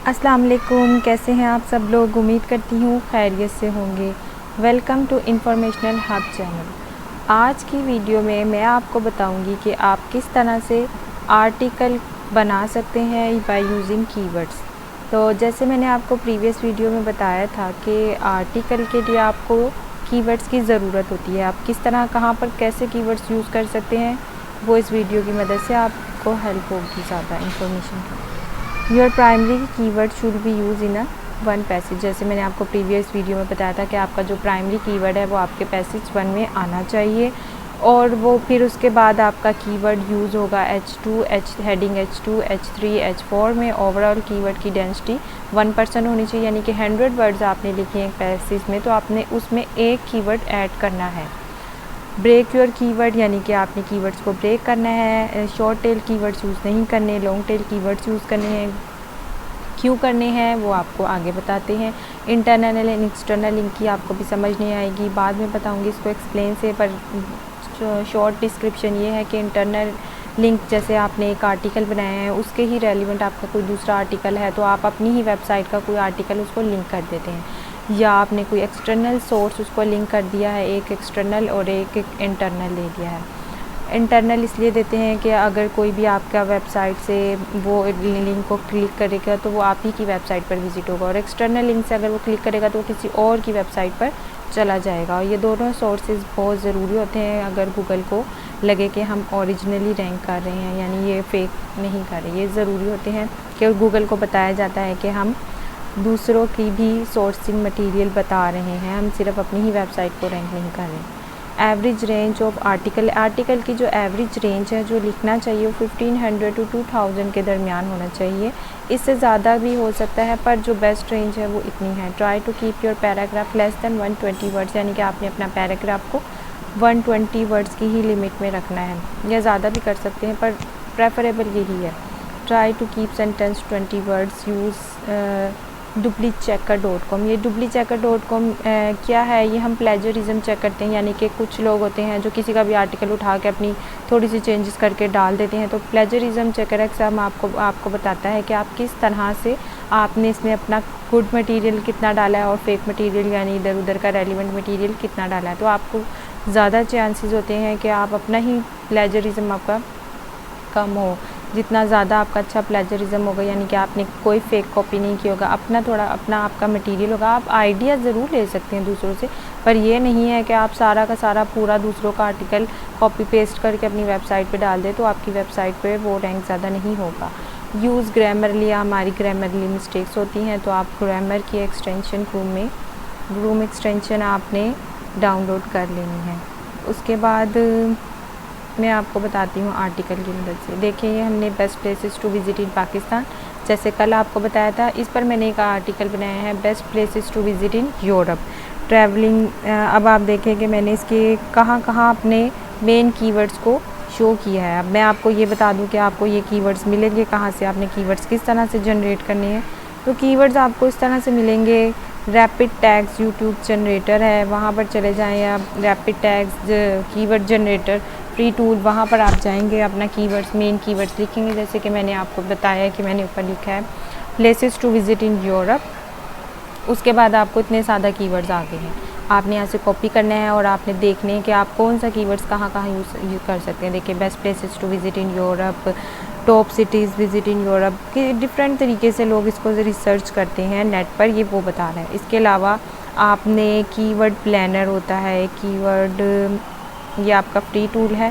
अस्सलाम वालेकुम, कैसे हैं आप सब लोग। उम्मीद करती हूँ खैरियत से होंगे। Welcome to informational hub channel. आज की वीडियो में मैं आपको बताऊंगी कि आप किस तरह से आर्टिकल बना सकते हैं बाय यूजिंग कीवर्ड्स। तो जैसे मैंने आपको प्रीवियस वीडियो में बताया था कि आर्टिकल के लिए आपको कीवर्ड्स की ज़रूरत होती है। आप किस तरह कहाँ पर कैसे कीवर्ड्स यूज़ कर सकते हैं वो इस वीडियो की मदद से आपको हेल्प होगी ज़्यादा information. Your primary keyword should be use in a one passage. जैसे मैंने आपको प्रीवियस वीडियो में बताया था कि आपका जो प्राइमरी कीवर्ड है वो आपके पैसेज 1 में आना चाहिए, और वो फिर उसके बाद आपका कीवर्ड यूज़ होगा H2 heading H2 H3 H4 में। ओवरऑल कीवर्ड की डेंसिटी 1% होनी चाहिए, यानी कि 100 वर्ड्स आपने लिखे हैं पैसेज में तो आपने उसमें एक कीवर्ड ऐड करना है। ब्रेक योर कीवर्ड, यानी कि आपने कीवर्ड्स को ब्रेक करना है। शॉर्ट टेल कीवर्ड्स यूज़ नहीं करने, लॉन्ग टेल कीवर्ड्स यूज़ करने हैं। क्यों करने हैं वो आपको आगे बताते हैं। इंटरनल एंड एक्सटर्नल लिंक की आपको भी समझ नहीं आएगी, बाद में बताऊंगी इसको एक्सप्लेन से। पर शॉर्ट डिस्क्रिप्शन ये है कि इंटरनल लिंक, जैसे आपने एक आर्टिकल बनाया है उसके ही रेलिवेंट आपका कोई दूसरा आर्टिकल है तो आप अपनी ही वेबसाइट का कोई आर्टिकल उसको लिंक कर देते हैं, या आपने कोई एक्सटर्नल सोर्स उसको लिंक कर दिया है, एक एक्सटर्नल और एक इंटरनल ले लिया है। इंटरनल इसलिए देते हैं कि अगर कोई भी आपका वेबसाइट से वो लिंक को क्लिक करेगा तो वो आप ही की वेबसाइट पर विज़िट होगा, और एक्सटर्नल लिंक से अगर वो क्लिक करेगा तो वो किसी और की वेबसाइट पर चला जाएगा। और ये दोनों सोर्सेज बहुत ज़रूरी होते हैं अगर गूगल को लगे कि हम ओरिजिनली रैंक कर रहे हैं, यानी ये फेक नहीं कर रहे। ये ज़रूरी होते हैं कि गूगल को बताया जाता है कि हम दूसरों की भी सोर्सिंग मटेरियल बता रहे हैं, हम सिर्फ अपनी ही वेबसाइट को रैंक नहीं कर रहे। एवरेज रेंज ऑफ आर्टिकल की जो एवरेज रेंज है जो लिखना चाहिए वो 1500 to 2000 के दरमियान होना चाहिए। इससे ज़्यादा भी हो सकता है पर जो बेस्ट रेंज है वो इतनी है। Try to keep your paragraph less than 120 words, यानी कि आपने अपना पैराग्राफ को 120 वर्ड्स की ही लिमिट में रखना है, या ज़्यादा भी कर सकते हैं पर प्रेफरेबल यही है। Try to keep sentence 20 words. Use duplicchecker.com। ये duplicchecker.com क्या है, ये हम प्लेजरिज्म चेक करते हैं, यानी कि कुछ लोग होते हैं जो किसी का भी आर्टिकल उठा के अपनी थोड़ी सी चेंजेस करके डाल देते हैं। तो प्लेजरिज्म चेकर एग्जाम आपको बताता है कि आप किस तरह से आपने इसमें अपना गुड मटेरियल कितना डाला है और फेक मटेरियल यानी इधर उधर का रेलिवेंट मटेरियल कितना डाला है। तो आपको ज़्यादा चांसेस होते हैं कि आप अपना ही प्लेजरिज्म आपका कम हो। जितना ज़्यादा आपका अच्छा प्लेजरिज्म होगा, यानी कि आपने कोई फेक कॉपी नहीं की होगा, अपना आपका मटेरियल होगा। आप आइडिया ज़रूर ले सकते हैं दूसरों से, पर ये नहीं है कि आप सारा का सारा पूरा दूसरों का आर्टिकल कॉपी पेस्ट करके अपनी वेबसाइट पे डाल दे तो आपकी वेबसाइट पे वो रैंक ज़्यादा नहीं होगा। यूज़ ग्रामरली, हमारी ग्रामरली मिस्टेक्स होती हैं तो आप ग्रामर की एक्सटेंशन रूम एक्सटेंशन आपने डाउनलोड कर लेनी है। उसके बाद मैं आपको बताती हूँ आर्टिकल की मदद से। देखिए ये हमने best places to visit in Pakistan, जैसे कल आपको बताया था, इस पर मैंने एक आर्टिकल बनाया है best places to visit in Europe travelling. अब आप देखें कि मैंने इसके कहाँ कहाँ अपने मेन कीवर्ड्स को शो किया है। अब मैं आपको ये बता दूँ कि आपको ये कीवर्ड्स मिलेंगे कहाँ से, आपने कीवर्ड्स किस तरह से जनरेट करने हैं। तो कीवर्ड्स आपको इस तरह से मिलेंगे। रैपिड टैग्स यूट्यूब जनरेटर है, वहाँ पर चले जाएँ आप। Rapid tags keyword generator free tool, वहाँ पर आप जाएंगे, अपना कीवर्ड्स मेन कीवर्ड्स लिखेंगे। जैसे कि मैंने आपको बताया है कि मैंने ऊपर लिखा है places to visit in Europe. उसके बाद आपको इतने सादा कीवर्ड्स आ गए हैं, आपने यहाँ से कॉपी करना है और आपने देखने हैं कि आप कौन सा कीवर्ड्स कहाँ कहाँ यूज़ कर सकते हैं। देखिए best places to visit in Europe, top cities visit in Europe, कि डिफरेंट तरीके से लोग इसको रिसर्च करते हैं नेट पर, ये वो बता रहा है। इसके अलावा आपने कीवर्ड प्लानर होता है, ये आपका फ्री टूल है।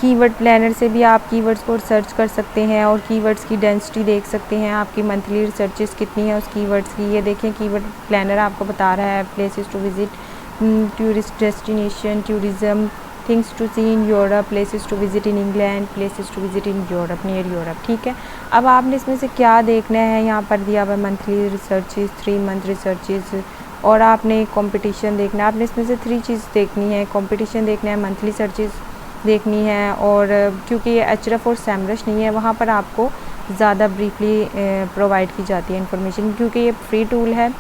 कीवर्ड प्लानर से भी आप कीवर्ड्स को सर्च कर सकते हैं और कीवर्ड्स की डेंसिटी देख सकते हैं, आपकी मंथली रिसर्चेस कितनी है उस कीवर्ड्स की। ये देखें कीवर्ड प्लानर आपको बता रहा है places to visit, tourist destination, tourism, things to see in Europe, places to visit in England, places to visit in Europe, near Europe. ठीक है, अब आपने इसमें से क्या देखना है, यहाँ पर दिया हुआ मंथली रिसर्चेस, 3 मंथ रिसर्चेस, और आपने कंपटीशन देखना है। आपने इसमें से 3 चीज़ देखनी है, कंपटीशन देखना है, मंथली सर्चेस देखनी है, और क्योंकि ये एचरफ और सैमरश नहीं है वहाँ पर आपको ज़्यादा ब्रीफली प्रोवाइड की जाती है इन्फॉर्मेशन, क्योंकि ये फ्री टूल है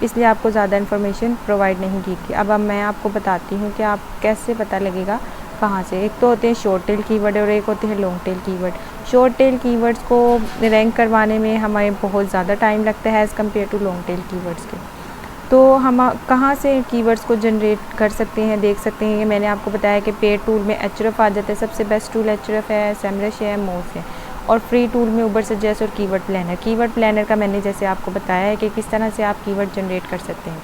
इसलिए आपको ज़्यादा इन्फॉर्मेशन प्रोवाइड नहीं की। अब मैं आपको बताती हूँ कि आप कैसे पता लगेगा कहाँ से। एक तो होते हैं शॉर्ट टेल कीवर्ड और एक होते हैं long tail keyword. Short tail keywords को रैंक करवाने में हमें बहुत ज़्यादा टाइम लगता है as compare to long tail keywords के। तो हम कहाँ से कीवर्ड्स को जनरेट कर सकते हैं, देख सकते हैं। मैंने आपको बताया कि पेड टूल में एचरफ आ जाता है, सबसे बेस्ट टूल एचरफ है, सेमरश है, मोस है। और फ्री टूल में उबर सजेस्ट और कीवर्ड प्लानर। कीवर्ड प्लानर का मैंने जैसे आपको बताया है कि किस तरह से आप कीवर्ड जनरेट कर सकते हैं।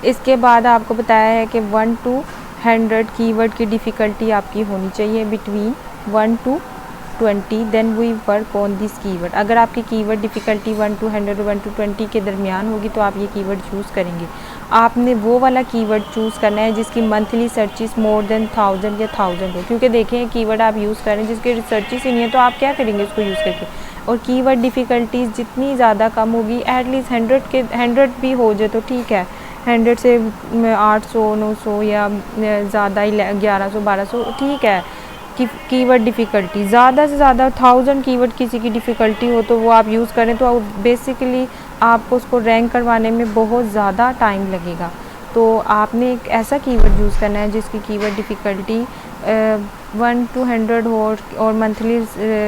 इसके बाद आपको बताया है कि 1 to 100 कीवर्ड की डिफ़िकल्टी आपकी होनी चाहिए between 1 to 20, then we work on this keyword. अगर आपकी कीवर्ड डिफ़िकल्टी 1 to 100 और 1 to 20 के दरमियान होगी तो आप ये कीवर्ड चूज़ करेंगे। आपने वो वाला कीवर्ड चूज़ करना है जिसकी मंथली सर्चिस मोर देन 1000 या 1000 हो, क्योंकि देखें कीवर्ड आप यूज़ करें जिसके सर्चिस ही नहीं है तो आप क्या करेंगे उसको यूज़ करके। और कीवर्ड डिफ़िकल्टीज़ जितनी ज़्यादा कम होगी, एटलीस्ट 100 भी हो जाए तो ठीक है, 100 से 800 900 या ज़्यादा 1100 1200 ठीक है। कीवर्ड डिफ़िकल्टी ज़्यादा से ज़्यादा 1000 कीवर्ड किसी की डिफ़िकल्टी हो तो वो आप यूज़ करें तो बेसिकली आपको उसको रैंक करवाने में बहुत ज़्यादा टाइम लगेगा। तो आपने एक ऐसा कीवर्ड यूज़ करना है जिसकी कीवर्ड डिफ़िकल्टी 1 to 100 हो और मंथली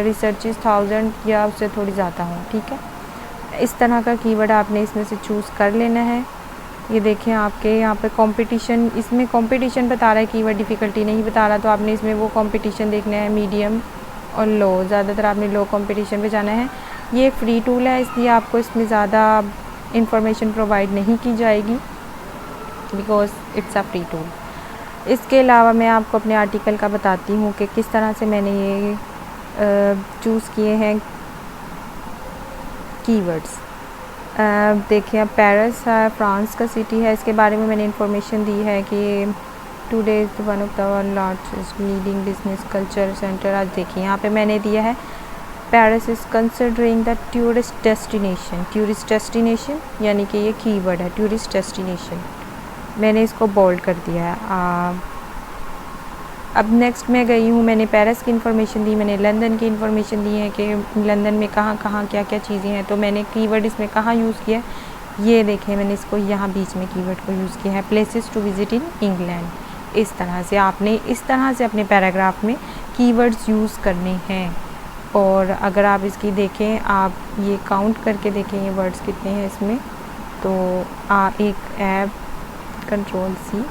रिसर्चेस 1000 या उससे थोड़ी ज़्यादा हो, ठीक है। इस तरह का कीवर्ड आपने इसमें से चूज़ कर लेना है। ये देखें आपके यहाँ पे कंपटीशन, इसमें कंपटीशन बता रहा है, कीवर्ड डिफ़िकल्टी नहीं बता रहा, तो आपने इसमें वो कंपटीशन देखना है मीडियम और लो। ज़्यादातर आपने लो कंपटीशन पे जाना है। ये फ्री टूल है इसलिए आपको इसमें ज़्यादा इंफॉर्मेशन प्रोवाइड नहीं की जाएगी because it's a free tool. इसके अलावा मैं आपको अपने आर्टिकल का बताती हूँ कि किस तरह से मैंने ये चूज़ किए हैं कीवर्ड्स। देखिए पेरिस है, फ्रांस का सिटी है, इसके बारे में मैंने इन्फॉर्मेशन दी है कि today is one of the largest leading business culture centre. आज देखिए यहाँ पे मैंने दिया है Paris is considering the tourist destination. Tourist destination यानी कि ये कीवर्ड है, टूरिस्ट डेस्टिनेशन। मैंने इसको बोल्ड कर दिया है। अब नेक्स्ट मैं गई हूँ, मैंने पेरिस की इन्फॉर्मेशन दी, मैंने लंदन की इन्फॉर्मेशन दी है कि लंदन में कहाँ कहाँ क्या क्या चीज़ें हैं। तो मैंने कीवर्ड इसमें कहाँ यूज़ किया है, ये देखें मैंने इसको यहाँ बीच में कीवर्ड को यूज़ किया है, places to visit in England. इस तरह से आपने इस तरह से अपने पैराग्राफ में कीवर्ड्स यूज़ करने हैं। और अगर आप इसकी देखें, आप ये काउंट करके देखें ये वर्ड्स कितने हैं इसमें, तो आप एक ऐप Ctrl+C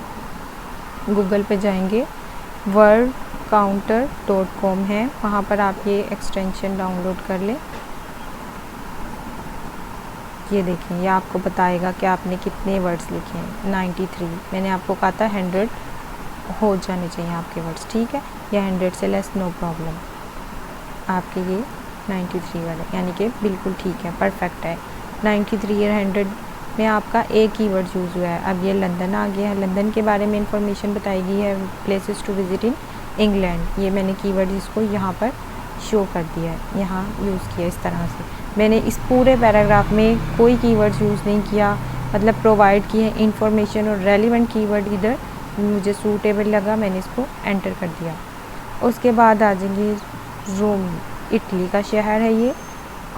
गूगल पे जाएंगे, wordcounter.com है, वहाँ पर आप ये एक्सटेंशन डाउनलोड कर लें। ये देखें ये आपको बताएगा कि आपने कितने वर्ड्स लिखे हैं। 93 मैंने आपको कहा था 100 हो जाने चाहिए आपके वर्ड्स, ठीक है, या 100 से लेस नो प्रॉब्लम। आपके ये 93 वाले यानी कि बिल्कुल ठीक है, परफेक्ट है। 93 या 100 में आपका एक कीवर्ड यूज़ हुआ है। अब ये लंदन आ गया है, लंदन के बारे में इंफॉर्मेशन बताई गई है, places to visit in England. ये मैंने कीवर्ड इसको यहाँ पर शो कर दिया है, यहाँ यूज़ किया इस तरह से। मैंने इस पूरे पैराग्राफ में कोई कीवर्ड यूज़ नहीं किया, मतलब प्रोवाइड किए हैं इंफॉर्मेशन और रेलिवेंट कीवर्ड इधर मुझे सूटेबल लगा, मैंने इसको एंटर कर दिया। उसके बाद आ जाएंगे रोम, इटली का शहर है ये,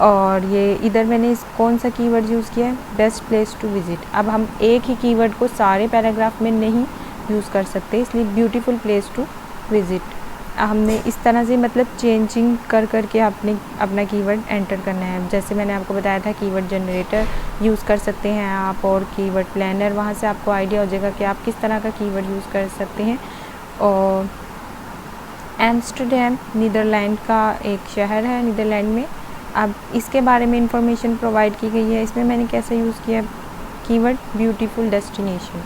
और ये इधर मैंने इस कौन सा कीवर्ड यूज़ किया है, बेस्ट प्लेस टू विज़िट। अब हम एक ही कीवर्ड को सारे पैराग्राफ में नहीं यूज़ कर सकते, इसलिए ब्यूटीफुल प्लेस टू विज़िट हमने इस तरह से मतलब चेंजिंग कर करके आपने अपना कीवर्ड एंटर करना है। जैसे मैंने आपको बताया था कीवर्ड जनरेटर यूज़ कर सकते हैं आप, और कीवर्ड प्लानर, वहाँ से आपको आइडिया हो जाएगा कि आप किस तरह का कीवर्ड यूज़ कर सकते हैं। और एम्स्टर्डम नीदरलैंड का एक शहर है नीदरलैंड में। अब इसके बारे में इंफॉर्मेशन प्रोवाइड की गई है। इसमें मैंने कैसे यूज़ किया कीवर्ड ब्यूटीफुल डेस्टिनेशन,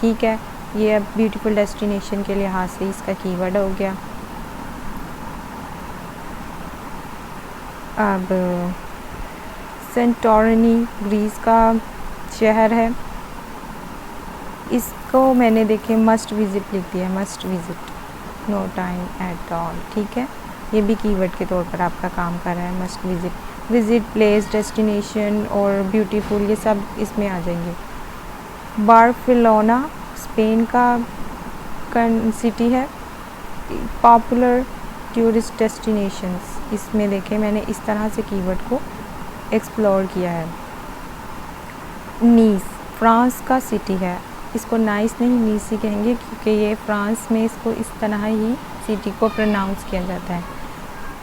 ठीक है, ये अब ब्यूटीफुल डेस्टिनेशन के लिहाज से इसका कीवर्ड हो गया। अब सेंटोरिनी ग्रीस का शहर है, इसको मैंने देखे मस्ट विज़िट लिख दिया, must visit, no time at all, ठीक है, ये भी कीवर्ड के तौर पर आपका काम कर रहा है। Must visit, visit place, destination और ब्यूटीफुल, ये सब इसमें आ जाएंगे। बार्सिलोना स्पेन का सिटी है, पॉपुलर टूरिस्ट डेस्टिनेशंस, इसमें देखें मैंने इस तरह से कीवर्ड को एक्सप्लोर किया है। नीस फ्रांस का सिटी है, इसको नाइस नहीं नीसी कहेंगे, क्योंकि ये फ्रांस में इसको इस तरह ही सिटी को प्रोनाउंस किया जाता है।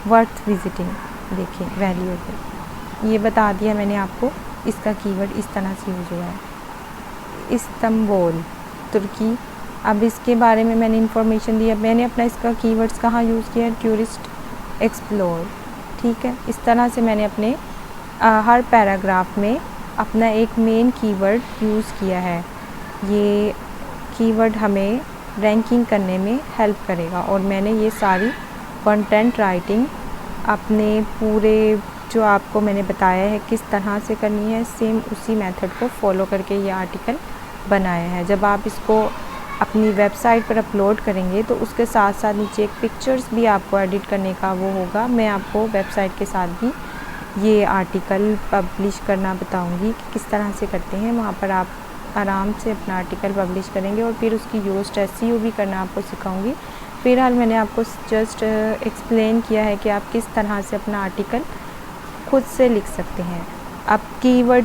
वर्थ विजिटिंग, देखिए वैल्यूएबल, ये बता दिया मैंने आपको, इसका कीवर्ड इस तरह से यूज हुआ है। इस्तांबुल, तुर्की, अब इसके बारे में मैंने इन्फॉर्मेशन दी। अब मैंने अपना इसका कीवर्ड्स कहाँ यूज़ किया है, टूरिस्ट एक्सप्लोर, ठीक है। इस तरह से मैंने अपने हर पैराग्राफ में अपना एक मेन कीवर्ड यूज़ किया है। ये कीवर्ड हमें रैंकिंग करने में हेल्प करेगा, और मैंने ये सारी कंटेंट राइटिंग अपने पूरे जो आपको मैंने बताया है किस तरह से करनी है, सेम उसी मेथड को फॉलो करके ये आर्टिकल बनाया है। जब आप इसको अपनी वेबसाइट पर अपलोड करेंगे तो उसके साथ साथ नीचे एक पिक्चर्स भी आपको एडिट करने का वो होगा। मैं आपको वेबसाइट के साथ भी ये आर्टिकल पब्लिश करना बताऊंगी कि किस तरह से करते हैं। वहाँ पर आप आराम से अपना आर्टिकल पब्लिश करेंगे, और फिर उसकी यूज़ एसईओ भी करना आपको सिखाऊंगी। फ़िलहाल मैंने आपको जस्ट एक्सप्लेन किया है कि आप किस तरह से अपना आर्टिकल खुद से लिख सकते हैं। अब कीवर्ड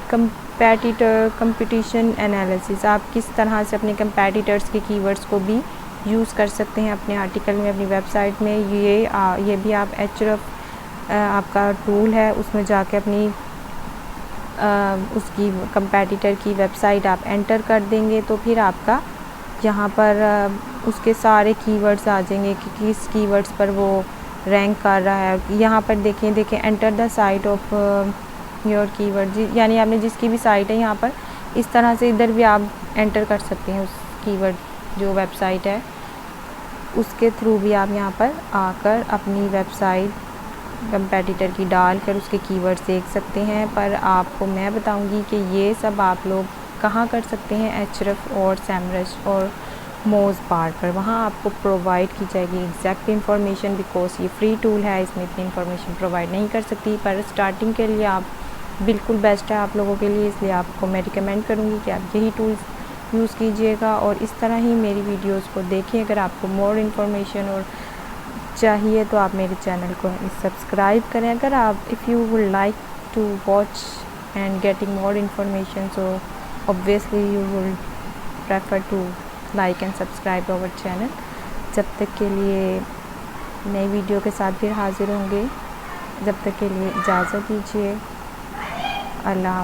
कंपटीशन एनालिसिस, आप किस तरह से अपने कंपेटिटर्स के कीवर्ड्स को भी यूज़ कर सकते हैं अपने आर्टिकल में, अपनी वेबसाइट में। ये भी आप Ahrefs आपका टूल है, उसमें जाके अपनी उसकी कंपेटिटर की वेबसाइट आप एंटर कर देंगे तो फिर आपका यहाँ पर उसके सारे कीवर्ड्स आ जाएंगे कि किस कीवर्ड्स पर वो रैंक कर रहा है। यहाँ पर देखें enter the site of your keyword, यानी आपने जिसकी भी साइट है यहाँ पर इस तरह से इधर भी आप एंटर कर सकते हैं उस कीवर्ड, जो वेबसाइट है उसके थ्रू भी आप यहाँ पर आकर अपनी वेबसाइट कंपेटिटर की डालकर उसके कीवर्ड्स देख सकते हैं। पर आपको मैं बताऊंगी कि ये सब आप लोग कहाँ कर सकते हैं, Ahrefs और SEMrush और मोज़बार पर। वहाँ आपको प्रोवाइड की जाएगी एग्जैक्ट इन्फॉर्मेशन, बिकॉज ये फ्री टूल है, इसमें इतनी इन्फॉर्मेशन प्रोवाइड नहीं कर सकती। पर स्टार्टिंग के लिए आप बिल्कुल बेस्ट है आप लोगों के लिए, इसलिए आपको मैं रिकमेंड करूँगी कि आप यही टूल्स यूज़ कीजिएगा और इस तरह ही मेरी वीडियोस को देखें। अगर आपको मोर इन्फॉर्मेशन और चाहिए तो आप मेरे चैनल को सब्सक्राइब करें। अगर आप if you would like to watch and getting more information, so obviously you will prefer to like and subscribe our channel. जब तक के लिए नई वीडियो के साथ फिर हाज़िर होंगे, जब तक के लिए इजाज़त दीजिए। अल्लाह।